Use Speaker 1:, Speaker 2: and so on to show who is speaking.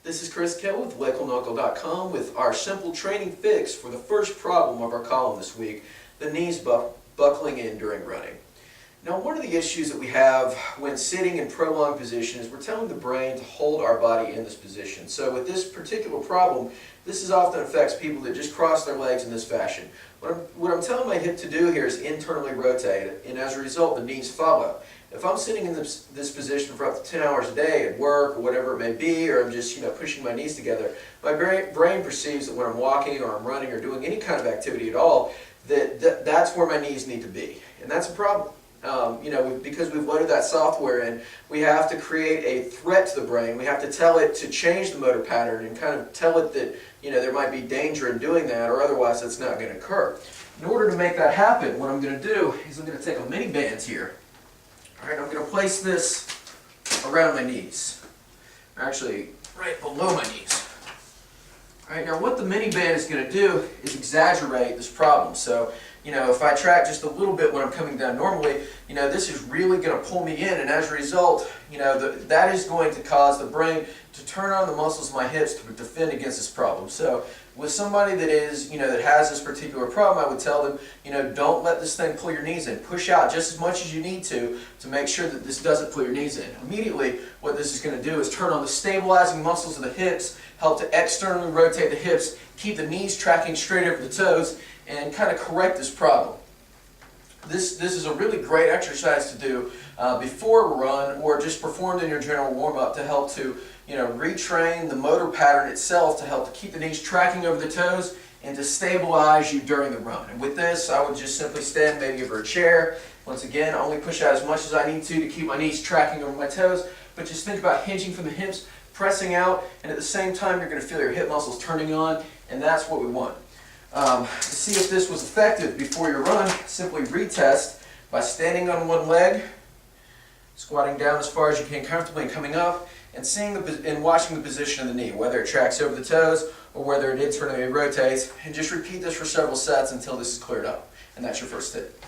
Speaker 1: This is Chris Kell with WeckleKnuckle.com with our simple training fix for the first problem of our column this week, the knees buckling in during running. Now, one of the issues that we have when sitting in prolonged position is we're telling the brain to hold our body in this position. So with this particular problem, this often affects people that just cross their legs in this fashion. What I'm telling my hip to do here is internally rotate, and as a result, the knees follow. If I'm sitting in this position for up to 10 hours a day at work or whatever it may be, or I'm just pushing my knees together, my brain perceives that when I'm walking or I'm running or doing any kind of activity at all, that's where my knees need to be, and that's a problem. Because we've loaded that software in, we have to create a threat to the brain. We have to tell it to change the motor pattern and kind of tell it that there might be danger in doing that, or otherwise it's not going to occur. In order to make that happen, what I'm going to do is I'm going to take a mini band here. All right, I'm going to place this around my knees, actually right below my knees. All right, now what the mini band is going to do is exaggerate this problem. So, if I track just a little bit when I'm coming down normally, this is really going to pull me in, and as a result, that is going to cause the brain to turn on the muscles of my hips to defend against this problem. So, with somebody that that has this particular problem, I would tell them, don't let this thing pull your knees in. Push out just as much as you need to make sure that this doesn't pull your knees in. Immediately, what this is going to do is turn on the stabilizing muscles of the hips, help to externally rotate the hips, keep the knees tracking straight over the toes, and kind of correct this problem. This is a really great exercise to do before a run, or just performed in your general warm-up to help to retrain the motor pattern itself, to help to keep the knees tracking over the toes and to stabilize you during the run. And with this, I would just simply stand maybe over a chair. Once again, only push out as much as I need to keep my knees tracking over my toes, but just think about hinging from the hips, pressing out, and at the same time you're going to feel your hip muscles turning on, and that's what we want. To see if this was effective before your run, simply retest by standing on one leg, squatting down as far as you can comfortably and coming up, and watching the position of the knee, whether it tracks over the toes or whether it internally rotates, and just repeat this for several sets until this is cleared up. And that's your first tip.